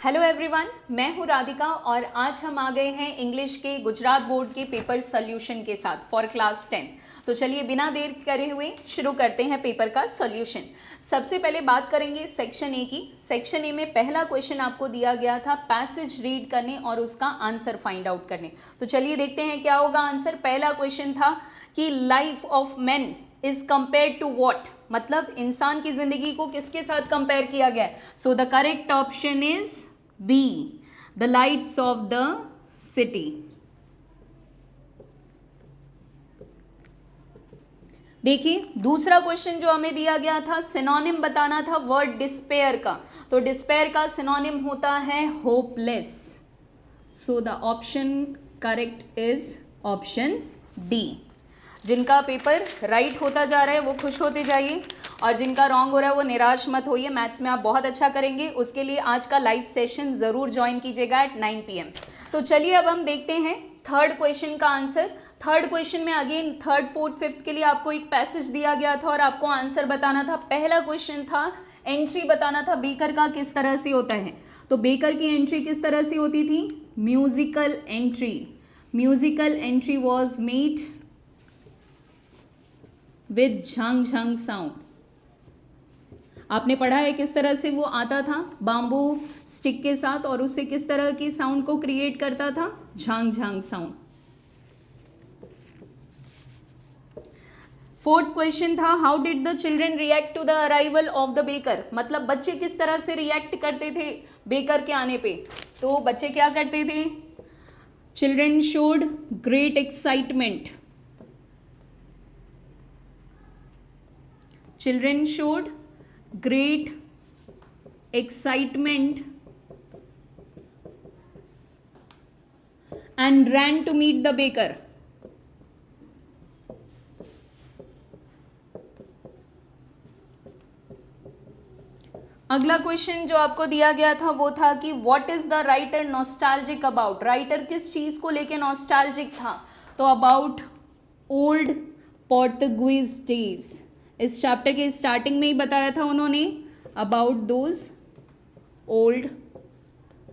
Hello everyone, मैं हूं राधिका और आज हम आ गए हैं इंग्लिश के गुजरात बोर्ड के पेपर सॉल्यूशन के साथ फॉर क्लास 10। तो चलिए बिना देर करे हुए शुरू करते हैं पेपर का सॉल्यूशन। सबसे पहले बात करेंगे सेक्शन ए की। सेक्शन ए में पहला क्वेश्चन आपको दिया गया था पैसेज रीड करने और उसका आंसर फाइंड आउट करने। तो चलिए देखते हैं क्या होगा आंसर। पहला क्वेश्चन था कि life of man is compare to what, मतलब इंसान की जिंदगी को किसके साथ कंपेयर किया गया है। सो the correct option is B, the lights of the city। देखिए दूसरा क्वेश्चन जो हमें दिया गया था, सिनोनिम बताना था वर्ड डिस्पेयर का। तो डिस्पेयर का सिनोनिम होता है hopeless. So the option correct is option D. जिनका पेपर राइट होता जा रहा है वो खुश होते जाइए और जिनका रॉन्ग हो रहा है वो निराश मत होइए। मैथ्स में आप बहुत अच्छा करेंगे, उसके लिए आज का लाइव सेशन जरूर ज्वाइन कीजिएगा एट 9 PM। तो चलिए अब हम देखते हैं थर्ड क्वेश्चन का आंसर। थर्ड क्वेश्चन में अगेन थर्ड फोर्थ फिफ्थ के लिए आपको एक पैसेज दिया गया था और आपको आंसर बताना था। पहला क्वेश्चन था एंट्री बताना था बेकर का किस तरह से होता है। तो बेकर की एंट्री किस तरह से होती थी, musical entry. Musical entry was made with Jhang Jhang sound. आपने पढ़ा है किस तरह से वो आता था बाम्बू स्टिक के साथ और उससे किस तरह की साउंड को क्रिएट करता था, झांग झांग साउंड। फोर्थ क्वेश्चन था how did the children react to the arrival of the baker, मतलब बच्चे किस तरह से रिएक्ट करते थे बेकर के आने पे। तो बच्चे क्या करते थे, children showed great excitement. Children showed great excitement and ran to meet the baker। अगला क्वेश्चन जो आपको दिया गया था वो था कि what is the writer nostalgic about. Writer किस चीज को लेके नॉस्टैल्जिक था, तो अबाउट ओल्ड पोर्तुगीज डेज। इस चैप्टर के स्टार्टिंग में ही बताया था उन्होंने about those old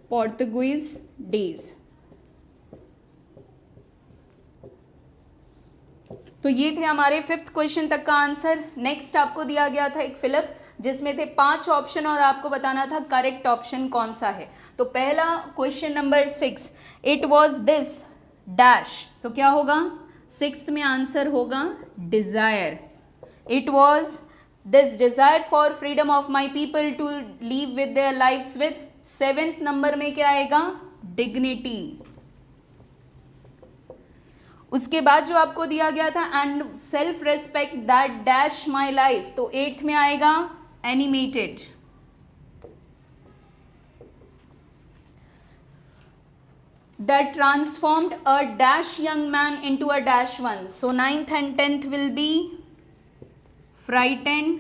Portuguese days. तो ये थे हमारे फिफ्थ क्वेश्चन तक का आंसर। नेक्स्ट आपको दिया गया था एक फिलअप जिसमें थे 5 ऑप्शन और आपको बताना था करेक्ट ऑप्शन कौन सा है। तो पहला question number 6, it was this dash. तो क्या होगा, 6th में आंसर होगा Dzire. It was this desire for freedom of my people to live with their lives with। 7th number में क्या आएगा, dignity। उसके बाद जो आपको दिया गया था and self respect that dash my life, तो 8th में आएगा animated। that transformed a dash young man into a dash one। so 9th and 10th will be frightened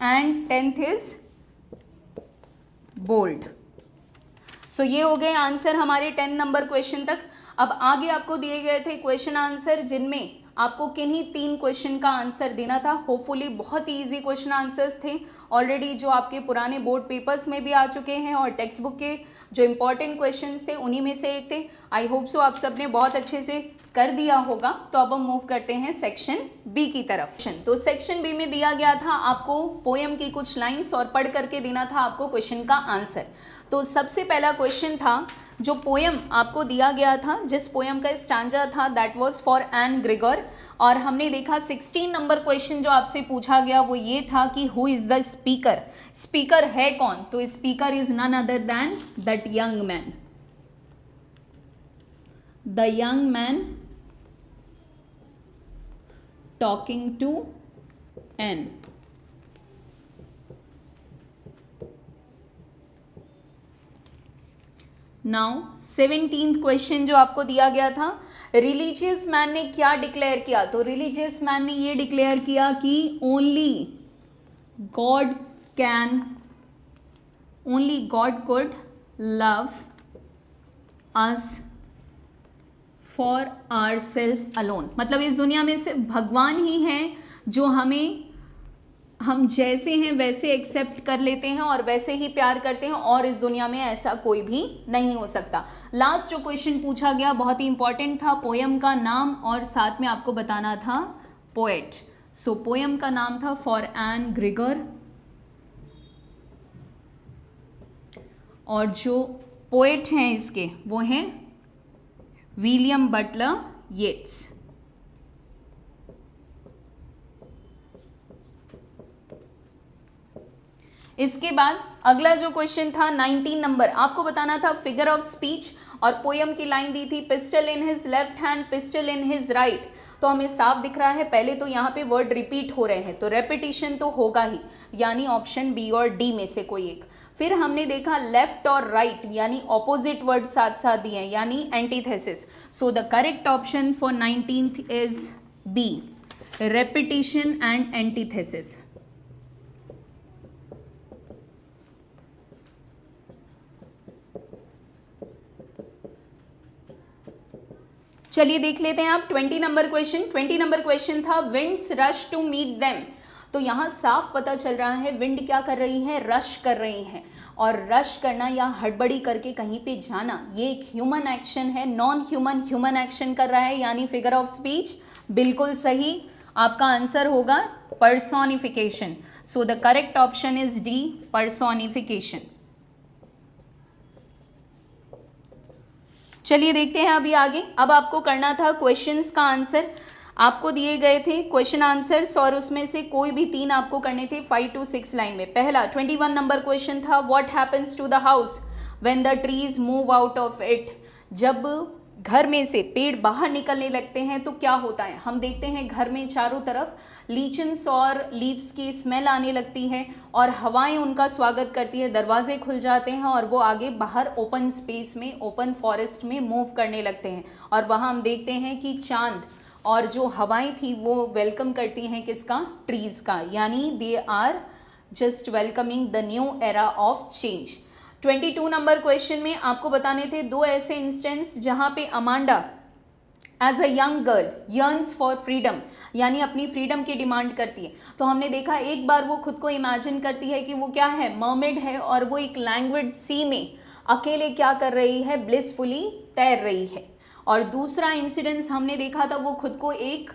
and 10th is bold। सो ये हो गए आंसर हमारे 10 number question तक। अब आगे आपको दिए गए थे क्वेश्चन आंसर जिनमें आपको किन्हीं 3 क्वेश्चन का आंसर देना था। होपफुली बहुत ही इजी क्वेश्चन आंसर्स थे ऑलरेडी जो आपके पुराने बोर्ड पेपर्स में भी आ चुके हैं और टेक्स्ट बुक के जो इंपॉर्टेंट क्वेश्चंस थे उन्हीं में से एक थे। आई होप सो आप सबने बहुत अच्छे से कर दिया होगा। तो अब हम मूव करते हैं सेक्शन बी की तरफ। तो सेक्शन बी में दिया गया था आपको पोएम की कुछ लाइंस और पढ़ करके देना था आपको क्वेश्चन का आंसर। तो सबसे पहला क्वेश्चन था जो पोएम आपको दिया गया था, जिस पोएम का स्टैंजा था that was for an Gregor. और हमने देखा 16 नंबर क्वेश्चन जो आपसे पूछा गया वो ये था कि who is the speaker. Speaker है कौन, तो speaker is none other than that young man. The young man talking to N। Now 17th question जो आपको दिया गया था, रिलीजियस मैन ने क्या डिक्लेयर किया। तो रिलीजियस मैन ने ये डिक्लेयर किया कि only God could love us for our self alone. मतलब इस दुनिया में सिर्फ भगवान ही हैं जो हमें हम जैसे हैं वैसे एक्सेप्ट कर लेते हैं और वैसे ही प्यार करते हैं, और इस दुनिया में ऐसा कोई भी नहीं हो सकता। लास्ट जो क्वेश्चन पूछा गया बहुत ही इंपॉर्टेंट था, पोयम का नाम और साथ में आपको बताना था पोएट। सो पोयम का नाम था फॉर एन ग्रेगर, और जो पोएट हैं इसके वो हैं विलियम बटलर येट्स। इसके बाद अगला जो क्वेश्चन था 19 नंबर, आपको बताना था फिगर ऑफ स्पीच, और पोयम की लाइन दी थी pistol in his left hand pistol in his right. तो हमें साफ दिख रहा है, पहले तो यहाँ पे वर्ड रिपीट हो रहे हैं तो रेपिटेशन तो होगा ही, यानी ऑप्शन बी और डी में से कोई एक। फिर हमने देखा लेफ्ट और राइट यानी ऑपोजिट वर्ड साथ साथ दिए हैं, यानी antithesis. So the correct option for 19th is B, repetition and antithesis. चलिए देख लेते हैं आप 20 नंबर क्वेश्चन। 20 नंबर क्वेश्चन था winds rush to meet them. तो यहाँ साफ पता चल रहा है विंड क्या कर रही है, रश कर रही है, और रश करना या हड़बड़ी करके कहीं पे जाना ये एक ह्यूमन एक्शन है, नॉन ह्यूमन एक्शन कर रहा है, यानी फिगर ऑफ स्पीच। बिल्कुल सही, आपका आंसर होगा personification. So the correct option is D, personification. चलिए देखते हैं अभी आगे। अब आपको करना था क्वेश्चंस का आंसर, आपको दिए गए थे क्वेश्चन आंसर्स और उसमें से कोई भी 3 आपको करने थे 5 to 6 लाइन में। पहला 21 नंबर क्वेश्चन था what happens to the house when the trees move out of it. जब घर में से पेड़ बाहर निकलने लगते हैं तो क्या होता है। हम देखते हैं घर में चारों तरफ लीचन्स और लीव्स की स्मेल आने लगती है और हवाएं उनका स्वागत करती है, दरवाजे खुल जाते हैं और वो आगे बाहर ओपन स्पेस में, ओपन फॉरेस्ट में मूव करने लगते हैं। और वहाँ हम देखते हैं कि चांद और जो हवाएं थी वो वेलकम करती हैं किसका, ट्रीज का, यानी they are just welcoming the new era of change. 22 number question में आपको बताने थे 2 ऐसे इंस्टेंस जहां पे Amanda as a young girl yearns for freedom, यानी अपनी फ्रीडम की डिमांड करती है। तो हमने देखा एक बार वो खुद को इमेजिन करती है कि वो क्या है, मर्मेड है, और वो एक लैंग्वेज सी में अकेले क्या कर रही है, ब्लिसफुली तैर रही है। और दूसरा इंसिडेंस हमने देखा था वो खुद को एक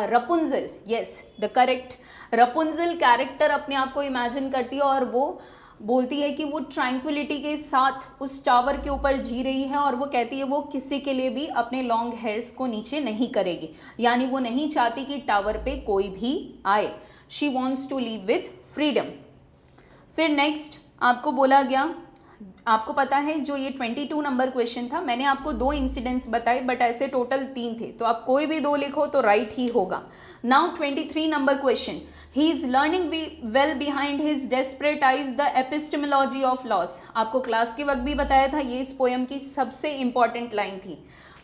Rapunzel, yes the correct, Rapunzel character अपने आप को इमेजिन करती है और वो बोलती है कि वो ट्रैंक्विलिटी के साथ उस टावर के ऊपर जी रही है, और वो कहती है वो किसी के लिए भी अपने लॉन्ग हेयर्स को नीचे नहीं करेगी, यानी वो नहीं चाहती कि टावर पे कोई भी आए। She wants to live with freedom. फिर नेक्स्ट आपको बोला गया, आपको पता है जो ये 22 नंबर क्वेश्चन था, मैंने आपको 2 इंसिडेंट्स बताए बट ऐसे टोटल 3 थे, तो आप कोई भी 2 लिखो तो राइट ही होगा। Now 23 number question, he is learning well behind his desperate eyes the epistemology of loss. आपको क्लास के वक्त भी बताया था ये इस पोएम की सबसे इंपॉर्टेंट लाइन थी।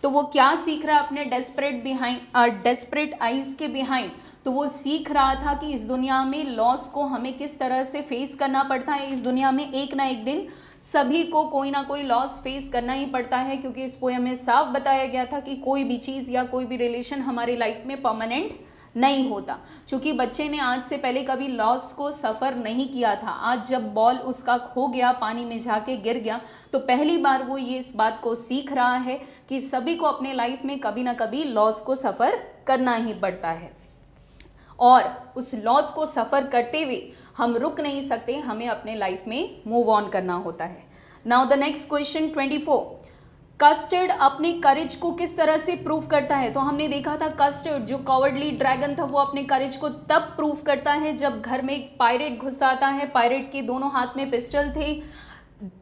तो वो क्या सीख रहा है अपने डेस्परेट आइज के बिहाइंड, तो वो सीख रहा था कि इस दुनिया में लॉस को हमें किस तरह से फेस करना पड़ता है। इस दुनिया में एक ना एक दिन सभी को कोई ना कोई लॉस फेस करना ही पड़ता है, क्योंकि इस पोएम में साफ बताया गया था कि कोई भी चीज़ या कोई भी रिलेशन हमारी लाइफ में परमानेंट नहीं होता। क्योंकि बच्चे ने आज से पहले कभी लॉस को सफ़र नहीं किया था, आज जब बॉल उसका खो गया, पानी में जाके गिर गया, तो पहली बार वो ये इस बात को सीख रहा है कि सभी को अपने लाइफ में कभी ना कभी लॉस को सफ़र करना ही पड़ता है, और उस लॉस को सफ़र करते हुए हम रुक नहीं सकते, हमें अपने लाइफ में मूव ऑन करना होता है। Now the next question 24, custard अपने करेज को किस तरह से प्रूव करता है। तो हमने देखा था कस्टर्ड जो कॉवर्डली ड्रैगन था वो अपने करेज को तब प्रूव करता है जब घर में एक पायरेट घुस आता है। पायरेट के दोनों हाथ में पिस्टल थे,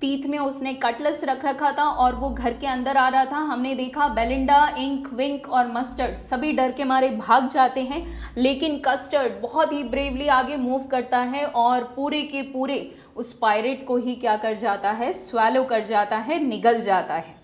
टीथ में उसने कटलस रख रखा था और वो घर के अंदर आ रहा था। हमने देखा बेलिंडा, इंक, विंक और मस्टर्ड सभी डर के मारे भाग जाते हैं, लेकिन कस्टर्ड बहुत ही ब्रेवली आगे मूव करता है और पूरे के पूरे उस पायरेट को ही क्या कर जाता है, स्वैलो कर जाता है, निगल जाता है।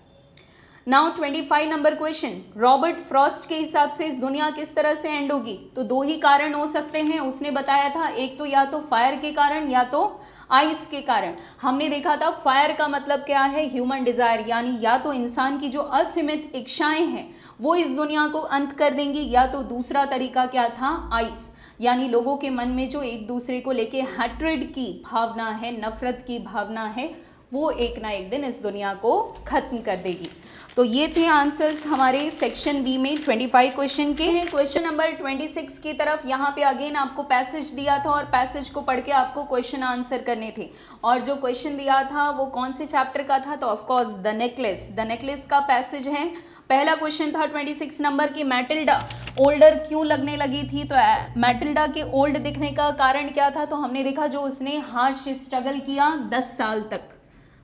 Now 25 number question, Robert Frost के हिसाब से इस दुनिया किस तरह से एंड होगी। तो 2 ही कारण हो सकते हैं, उसने बताया था, एक तो या तो फायर के कारण या तो आइस के कारण। हमने देखा था फायर का मतलब क्या है, ह्यूमन डिजायर, यानी या तो इंसान की जो असीमित इच्छाएं हैं वो इस दुनिया को अंत कर देंगी, या तो दूसरा तरीका क्या था, आइस, यानी लोगों के मन में जो एक दूसरे को लेके हैट्रेड की भावना है, नफरत की भावना है, वो एक ना एक दिन इस दुनिया को खत्म कर देगी। तो ये थे आंसर्स हमारे सेक्शन बी में 25 क्वेश्चन के हैं। क्वेश्चन नंबर 26 की तरफ यहाँ पे अगेन आपको पैसेज दिया था और पैसेज को पढ़ के आपको क्वेश्चन आंसर करने थे। और जो क्वेश्चन दिया था वो कौन से चैप्टर का था, तो ऑफकोर्स द नेकलेस का पैसेज है। पहला क्वेश्चन था 26 नंबर की, मैटिल्डा ओल्डर क्यों लगने लगी थी। तो मैटिल्डा के ओल्ड दिखने का कारण क्या था, तो हमने देखा जो उसने हार्श स्ट्रगल किया 10 साल तक,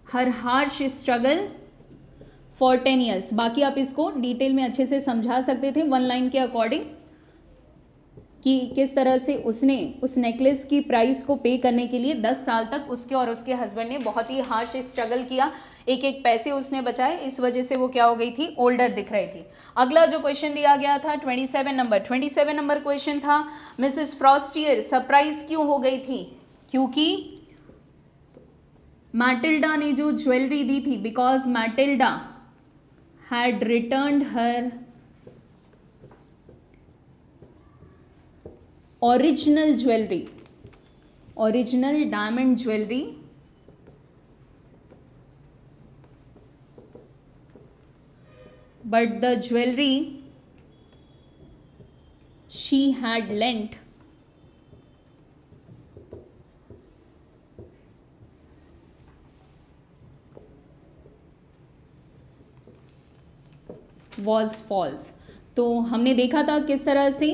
हर हार्श स्ट्रगल फॉर 10 ईयर्स। बाकी आप इसको डिटेल में अच्छे से समझा सकते थे वन लाइन के अकॉर्डिंग कि किस तरह से उसने उस नेकलेस की प्राइस को पे करने के लिए 10 साल तक उसके और उसके हस्बैंड ने बहुत ही हार्श स्ट्रगल किया, एक एक पैसे उसने बचाए, इस वजह से वो क्या हो गई थी, ओल्डर दिख रही थी। अगला जो क्वेश्चन दिया गया था 27 नंबर क्वेश्चन था, मिसेस फ्रॉस्टियर सरप्राइज क्यों हो गई थी, क्योंकि मैटिल्डा ने जो ज्वेलरी दी थी, because Matilda had returned her original diamond jewelry but the jewelry she had lent was false. तो हमने देखा था किस तरह से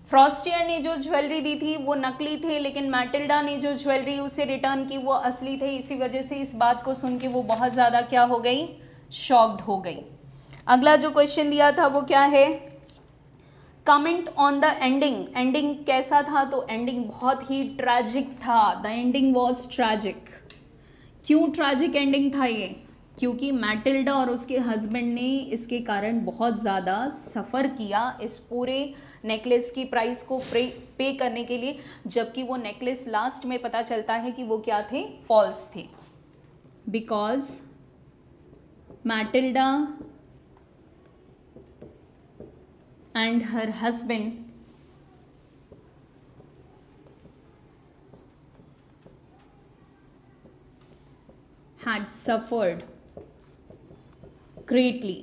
फ्रॉस्टियर ने जो ज्वेलरी दी थी वो नकली थे, लेकिन मैटिल्डा ने जो ज्वेलरी उसे रिटर्न की वो असली थे। इसी वजह से इस बात को सुन के वो बहुत ज़्यादा क्या हो गई, शॉक्ड हो गई। अगला जो क्वेश्चन दिया था वो क्या है, कमेंट ऑन द एंडिंग कैसा था, तो एंडिंग बहुत ही ट्रैजिक था, द एंडिंग वॉज ट्रैजिक। क्यों ट्रैजिक एंडिंग था ये, क्योंकि मैटिल्डा और उसके हस्बैंड ने इसके कारण बहुत ज़्यादा सफ़र किया इस पूरे नेकलेस की प्राइस को पे करने के लिए, जबकि वो नेकलेस लास्ट में पता चलता है कि वो क्या थे, फॉल्स थे। Because Matilda and her husband had suffered greatly।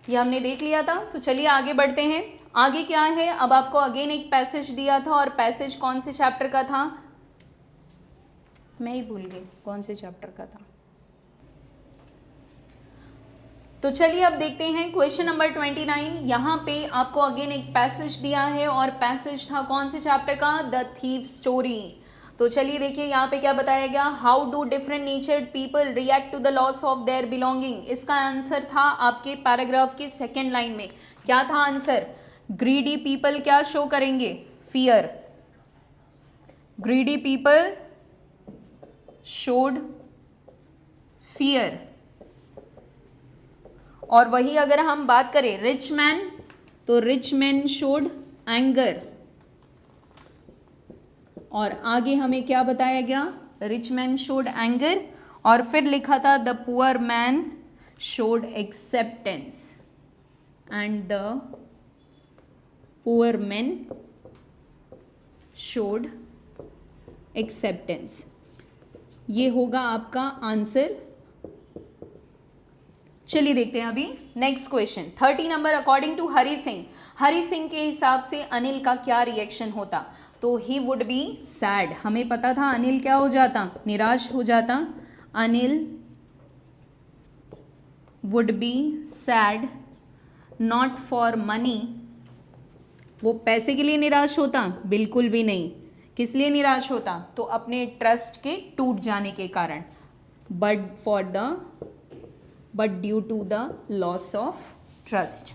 ये हमने देख लिया था। तो चलिए आगे बढ़ते हैं। आगे क्या है, अब आपको अगेन एक पैसेज दिया था और पैसेज कौन से चैप्टर का था, मैं ही भूल गई कौन से चैप्टर का था। तो चलिए अब देखते हैं क्वेश्चन नंबर 29। यहाँ पे आपको अगेन एक पैसेज दिया है और पैसेज था कौन से चैप्टर का, द थीव स्टोरी। तो चलिए देखिए यहाँ पे क्या बताया गया, how do different natured people react to the loss of their belonging. इसका आंसर था आपके पैराग्राफ की सेकेंड लाइन में, क्या था आंसर, ग्रीडी पीपल क्या शो करेंगे, fear. Greedy people showed fear. और वही अगर हम बात करें रिच मैन, तो रिच मैन शोड एंगर। और आगे हमें क्या बताया गया, रिच मैन शोड एंगर, और फिर लिखा था the poor man showed acceptance and the poor man showed acceptance. ये होगा आपका आंसर। चलिए देखते हैं अभी next question 30 number. According to Hari Singh के हिसाब से अनिल का क्या रिएक्शन होता, तो ही वुड बी सैड। हमें पता था अनिल क्या हो जाता, निराश हो जाता। Anil would be sad not for money. वो पैसे के लिए निराश होता, बिल्कुल भी नहीं। किस लिए निराश होता, तो अपने ट्रस्ट के टूट जाने के कारण, but due to the loss of trust।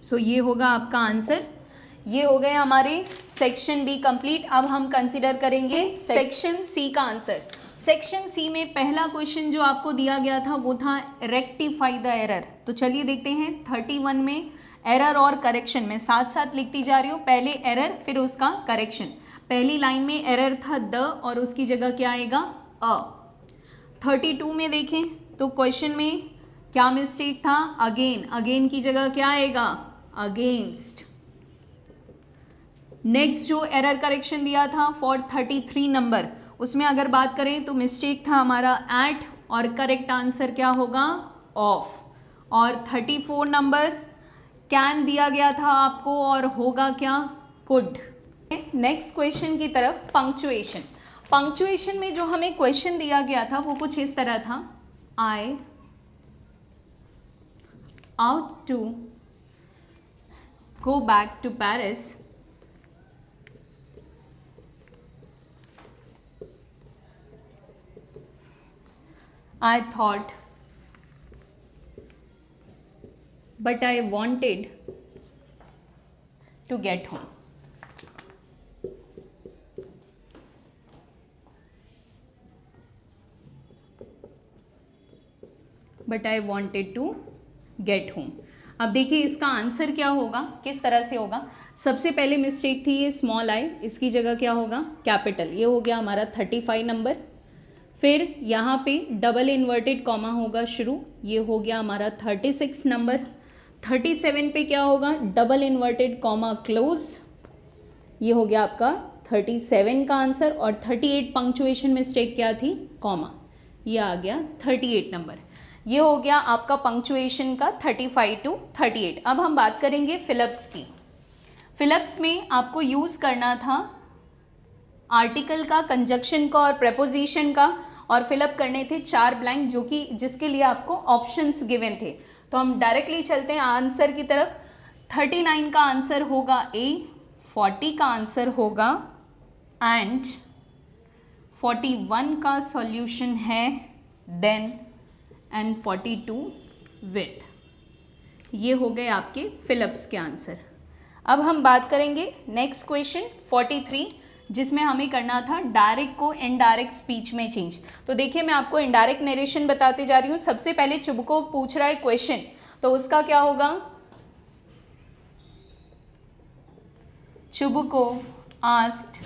सो ये होगा आपका आंसर। ये हो गए हमारे सेक्शन बी कंप्लीट। अब हम कंसिडर करेंगे सेक्शन सी का आंसर। सेक्शन सी में पहला क्वेश्चन जो आपको दिया गया था वो था रेक्टिफाई द एरर। तो चलिए देखते हैं 31 में एरर और करेक्शन में साथ साथ लिखती जा रही हूँ, पहले एरर फिर उसका करेक्शन। पहली लाइन में एरर था द और उसकी जगह क्या आएगा अ। 32 में देखें तो क्वेश्चन में क्या मिस्टेक था, अगेन, अगेन की जगह क्या आएगा अगेंस्ट। नेक्स्ट जो एरर करेक्शन दिया था फॉर 33 नंबर, उसमें अगर बात करें तो मिस्टेक था हमारा एट और करेक्ट आंसर क्या होगा ऑफ। और 34 नंबर कैन दिया गया था आपको और होगा क्या कुड। नेक्स्ट क्वेश्चन की तरफ पंक्चुएशन। पंक्चुएशन में जो हमें क्वेश्चन दिया गया था वो कुछ इस तरह था, I ought to go back to Paris I thought, but I wanted to get home. But I wanted to get home. अब देखिए इसका आंसर क्या होगा, किस तरह से होगा। सबसे पहले मिस्टेक थी ये स्मॉल आई, इसकी जगह क्या होगा कैपिटल। ये हो गया हमारा 35 नंबर। फिर यहाँ पे डबल इन्वर्टेड कॉमा होगा शुरू, ये हो गया हमारा 36 नंबर। 37 पे क्या होगा डबल इन्वर्टेड कॉमा क्लोज, ये हो गया आपका 37 का आंसर। और 38 पंक्चुएशन मिस्टेक क्या थी कॉमा, ये आ गया 38 नंबर। ये हो गया आपका पंक्चुएशन का 35 to 38। अब हम बात करेंगे फिलिप्स की। फिलिप्स में आपको यूज़ करना था आर्टिकल का, कंजक्शन का और प्रेपोजिशन का, और फिलअप करने थे 4 ब्लैंक जो कि जिसके लिए आपको ऑप्शंस गिवन थे। तो हम डायरेक्टली चलते हैं आंसर की तरफ। 39 का आंसर होगा ए, 40 का आंसर होगा एंड 41 का सॉल्यूशन है देन एंड 42 विथ। ये हो गए आपके फिलिप्स के आंसर। अब हम बात करेंगे नेक्स्ट क्वेश्चन 43, जिसमें हमें करना था डायरेक्ट को इनडायरेक्ट स्पीच में चेंज। तो देखिए मैं आपको इनडायरेक्ट नरेशन बताते जा रही हूँ। सबसे पहले चुबकोव पूछ रहा है क्वेश्चन, तो उसका क्या होगा, Chubukov asked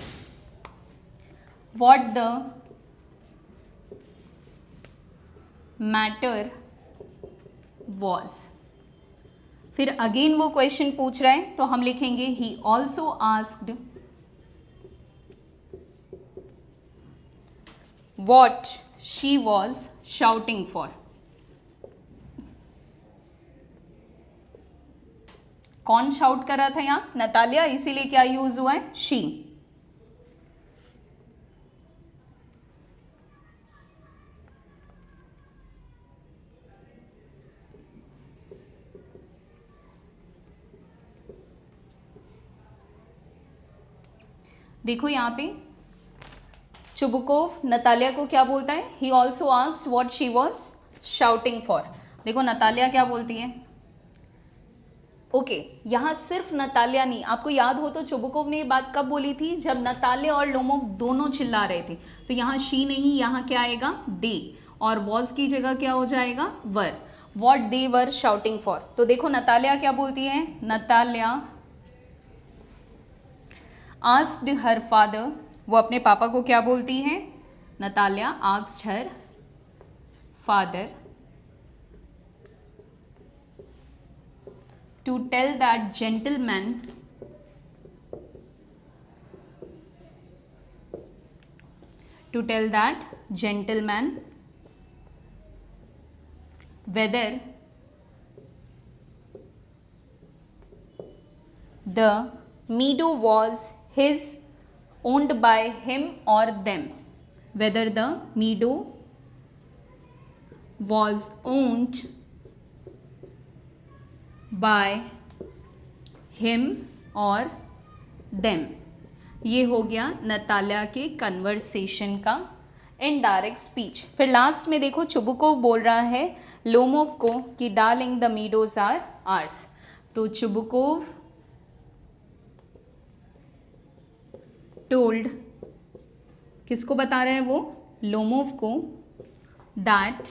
what the matter was. फिर अगेन वो क्वेश्चन पूछ रहा है तो हम लिखेंगे he also asked what she was shouting for। कौन शाउट कर रहा था यहाँ नतालिया, इसीलिए क्या यूज हुआ है she। देखो यहाँ पे चुबकोव नतालिया को क्या बोलता है, he also asked what she was shouting for. देखो नतालिया क्या बोलती है, ओके यहाँ सिर्फ नतालिया नहीं, आपको याद हो तो चुबकोव ने ये बात कब बोली थी, जब नतालिया और लोमोव दोनों चिल्ला रहे थे। तो यहाँ शी नहीं, यहाँ क्या आएगा दे, और वॉज की जगह क्या हो जाएगा were, what they were shouting for. तो देखो नतालिया क्या बोलती है, नतालिया आस्क्ड हर फादर, वो अपने पापा को क्या बोलती है, Natalia asked her father to tell that gentleman whether the meadow was his owned by him or them, whether the meadow was owned by him or them। ये हो गया नतालिया के कन्वर्सेशन का इनडायरेक्ट स्पीच। फिर last में देखो Chubukov बोल रहा है लोमोव को कि darling the meadows are ours. तो चुबकोव टोल्ड, किसको बता रहे हैं वो, लोमोव को, दैट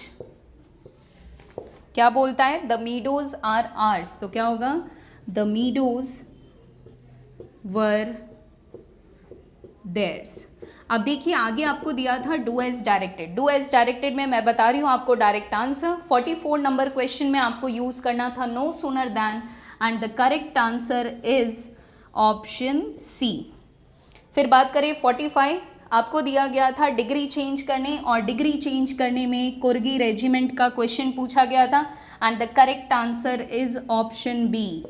क्या बोलता है, द मीडोज आर आर्स। तो क्या होगा, द मीडोज वर theirs। अब देखिए आगे आपको दिया था do as directed. Do as directed में मैं बता रही हूँ आपको डायरेक्ट आंसर। 44 नंबर क्वेश्चन में आपको यूज करना था no sooner than, and the correct answer is option C. फिर बात करें 45, आपको दिया गया था डिग्री चेंज करने, और डिग्री चेंज करने में कुर्गी रेजिमेंट का क्वेश्चन पूछा गया था, and the correct answer is option B.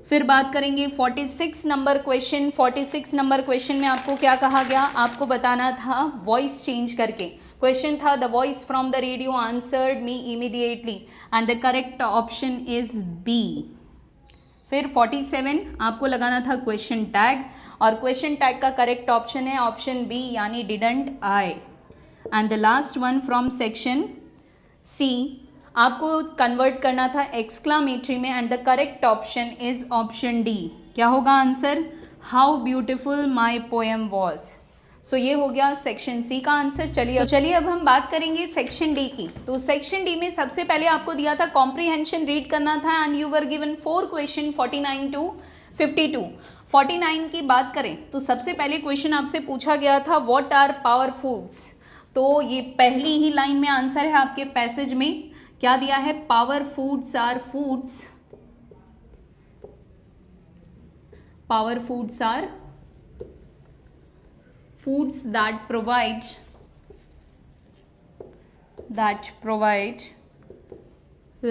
फिर बात करेंगे 46 नंबर क्वेश्चन। 46 नंबर क्वेश्चन में आपको क्या कहा गया, आपको बताना था वॉइस चेंज करके। क्वेश्चन था the voice from the radio answered me immediately, and the correct option is B. फिर 47 आपको लगाना था क्वेश्चन टैग, और क्वेश्चन टैग का करेक्ट ऑप्शन है ऑप्शन बी यानी didn't I. And the last one from section C, आपको convert करना था एक्सक्लामेटरी में, and the correct option is option D. क्या होगा answer, how beautiful my poem was. सो ये हो गया सेक्शन सी का आंसर। चलिए अब हम बात करेंगे सेक्शन डी की। तो सेक्शन डी में सबसे पहले आपको दिया था कॉम्प्रीहेंशन रीड करना था, and you were given 4 question 49 to 52। 49 की बात करें तो सबसे पहले क्वेश्चन आपसे पूछा गया था व्हाट आर पावर फूड्स। तो ये पहली ही लाइन में आंसर है आपके पैसेज में। क्या दिया है, power foods are foods, power foods are foods that provide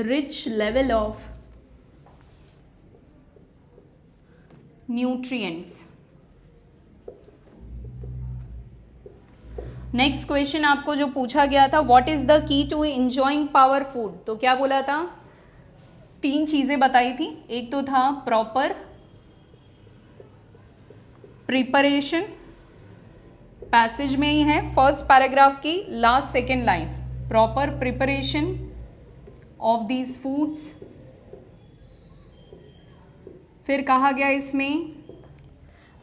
rich level of nutrients। Next question आपको जो पूछा गया था what is the key to enjoying power food. तो क्या बोला था, 3 चीजें बताई थी। एक तो था प्रॉपर प्रिपरेशन, पैसेज में ही है फर्स्ट पैराग्राफ की last second line, proper preparation of these foods. फिर कहा गया इसमें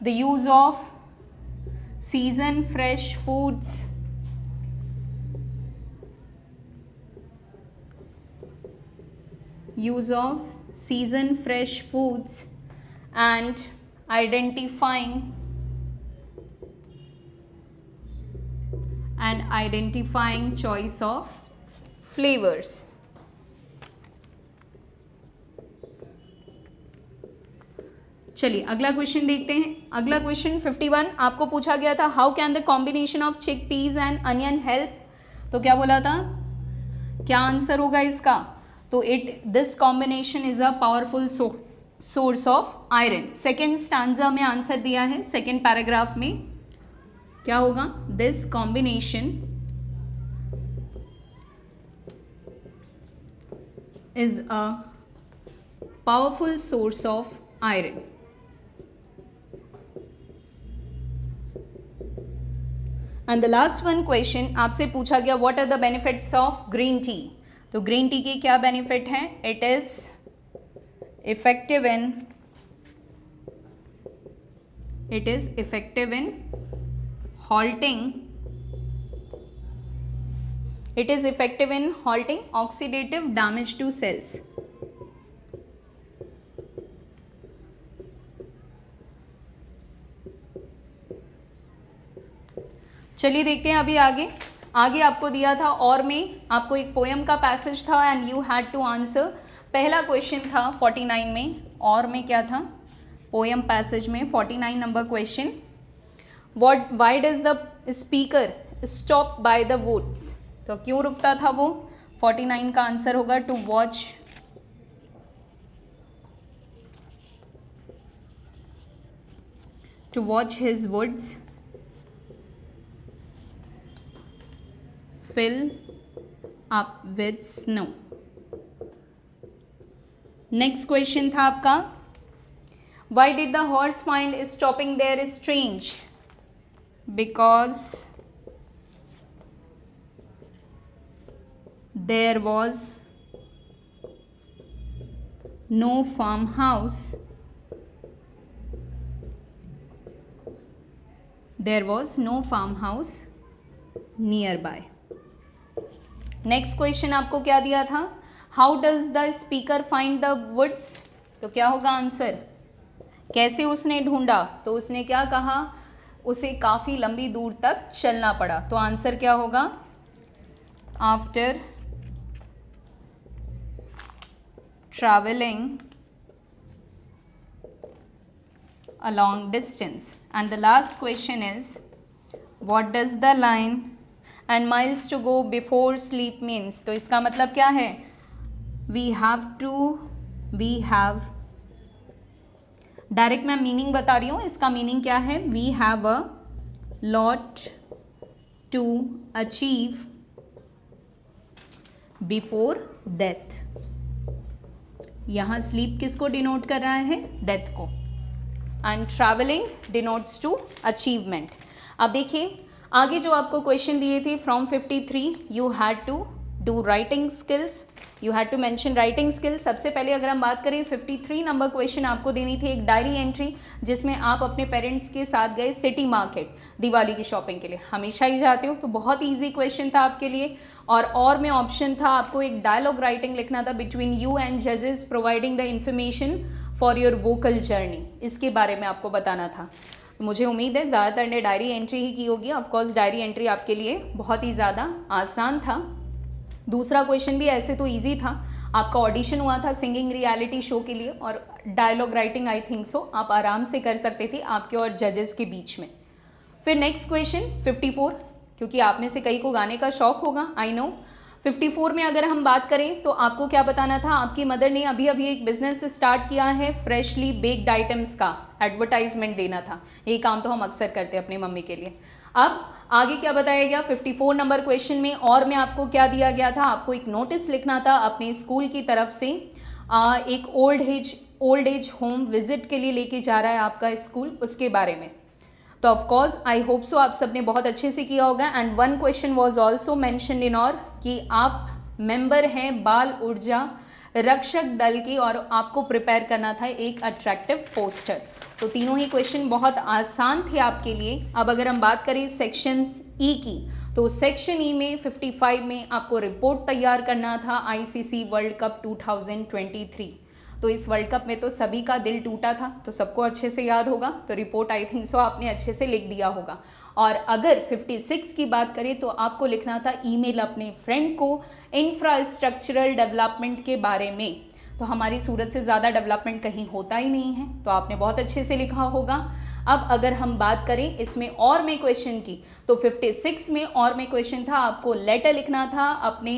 the use off season fresh foods, use of season fresh foods, and identifying choice of flavors। चलिए अगला क्वेश्चन देखते हैं। अगला क्वेश्चन 51 आपको पूछा गया था how can the combination of chick peas and onion help. तो क्या बोला था, क्या आंसर होगा इसका, तो this combination is a powerful source of iron. Second stanza में आंसर दिया है, सेकेंड पैराग्राफ में क्या होगा, this combination is a powerful source of iron. And the last one question आपसे पूछा गया what are the benefits of green tea. तो ग्रीन टी के क्या बेनिफिट हैं, it is effective in halting oxidative damage to cells। चलिए देखते हैं अभी आगे आपको दिया था और में आपको एक पोएम का पैसेज था and you had to answer. पहला क्वेश्चन था 49 में, और में क्या था, पोएम पैसेज में 49 number question, why does the speaker stop by the woods. तो क्यों रुकता था वो, 49 का आंसर होगा to watch his woods fill up with snow। Next question था आपका why did the horse find stopping there strange, because there was no farmhouse nearby। Next question आपको क्या दिया था, how does the speaker find the woods. तो क्या होगा answer, कैसे उसने ढूंढा, तो उसने क्या कहा, उसे काफ़ी लंबी दूर तक चलना पड़ा। तो आंसर क्या होगा? After travelling a long distance. And the last question is, what does the line and miles to go before sleep means? तो इसका मतलब क्या है? we have डायरेक्ट मैं मीनिंग बता रही हूँ, इसका मीनिंग क्या है? we have a lot to achieve before death. यहाँ स्लीप किसको डिनोट कर रहा है? डेथ को। And travelling denotes to achievement. अब देखिए आगे जो आपको क्वेश्चन दिए थे from 53, you had to do writing skills, you had to mention writing skills. सबसे पहले अगर हम बात करें 53 नंबर क्वेश्चन आपको देनी थी एक डायरी एंट्री, जिसमें आप अपने पेरेंट्स के साथ गए सिटी मार्केट दिवाली की शॉपिंग के लिए। हमेशा ही जाते हो, तो बहुत ईजी क्वेश्चन था आपके लिए। और में ऑप्शन था आपको एक डायलॉग राइटिंग लिखना था बिटवीन यू एंड जजेस providing the information for your vocal journey, इसके बारे में आपको बताना था। मुझे उम्मीद है ज़्यादातर ने डायरी एंट्री ही की होगी। ऑफकोर्स डायरी एंट्री आपके लिए बहुत ही ज़्यादा आसान था। दूसरा क्वेश्चन भी ऐसे तो इजी था, आपका ऑडिशन हुआ था सिंगिंग रियलिटी शो के लिए, और dialogue writing I think so आप आराम से कर सकते थे आपके और जजेस के बीच में। फिर नेक्स्ट क्वेश्चन 54, क्योंकि आप में से कई को गाने का शौक होगा, आई नो। 54 में अगर हम बात करें तो आपको क्या बताना था? आपकी मदर ने अभी अभी एक बिजनेस स्टार्ट किया है फ्रेशली बेक्ड आइटम्स का, एडवर्टाइजमेंट देना था। ये काम तो हम अक्सर करते हैं अपनी मम्मी के लिए। अब आगे क्या बताया गया 54 नंबर क्वेश्चन में? और में आपको क्या दिया गया था? आपको एक नोटिस लिखना था अपने स्कूल की तरफ से, एक ओल्ड एज होम विजिट के लिए लेके जा रहा है आपका स्कूल, उसके बारे में। तो of course I hope so आप सबने बहुत अच्छे से किया होगा। And one question was also mentioned in और कि आप मेंबर हैं बाल ऊर्जा रक्षक दल के, और आपको प्रिपेयर करना था एक अट्रैक्टिव पोस्टर। तो तीनों ही क्वेश्चन बहुत आसान थे आपके लिए। अब अगर हम बात करें सेक्शंस ई की, तो सेक्शन ई में 55 में आपको रिपोर्ट तैयार करना था आईसीसी वर्ल्ड कप 2023। तो इस वर्ल्ड कप में तो सभी का दिल टूटा था, तो सबको अच्छे से याद होगा। तो रिपोर्ट आई थिंक सो आपने अच्छे से लिख दिया होगा। और अगर 56 की बात करें तो आपको लिखना था ईमेल अपने फ्रेंड को इंफ्रास्ट्रक्चरल डेवलपमेंट के बारे में। तो हमारी सूरत से ज़्यादा डेवलपमेंट कहीं होता ही नहीं है, तो आपने बहुत अच्छे से लिखा होगा। अब अगर हम बात करें इसमें और में क्वेश्चन की, तो 56 में और में क्वेश्चन था आपको लेटर लिखना था अपने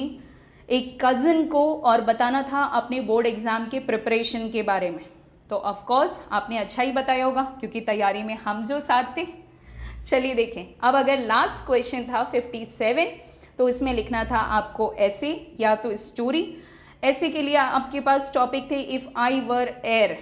एक कज़न को और बताना था अपने बोर्ड एग्जाम के प्रिपरेशन के बारे में। तो ऑफ कोर्स आपने अच्छा ही बताया होगा, क्योंकि तैयारी में हम जो साथ थे। चलिए देखें, अब अगर लास्ट क्वेश्चन था 57, तो इसमें लिखना था आपको ऐसे या तो स्टोरी। ऐसे के लिए आपके पास टॉपिक थे इफ़ आई वर एयर,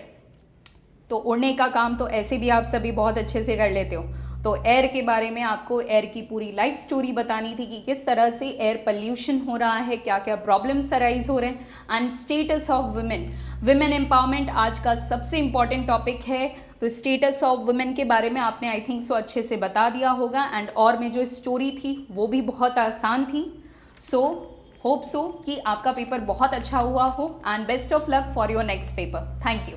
तो उड़ने का काम तो ऐसे भी आप सभी बहुत अच्छे से कर लेते हो। तो एयर के बारे में आपको एयर की पूरी लाइफ स्टोरी बतानी थी कि किस तरह से एयर पोल्यूशन हो रहा है, क्या क्या प्रॉब्लम्स अराइज हो रहे हैं, and status of women empowerment आज का सबसे इंपॉर्टेंट टॉपिक है। तो स्टेटस ऑफ वुमेन के बारे में आपने आई थिंक सो अच्छे से बता दिया होगा। एंड और में जो स्टोरी थी वो भी बहुत आसान थी। सो होप सो कि आपका पेपर बहुत अच्छा हुआ हो, and best of luck for your next paper. Thank you.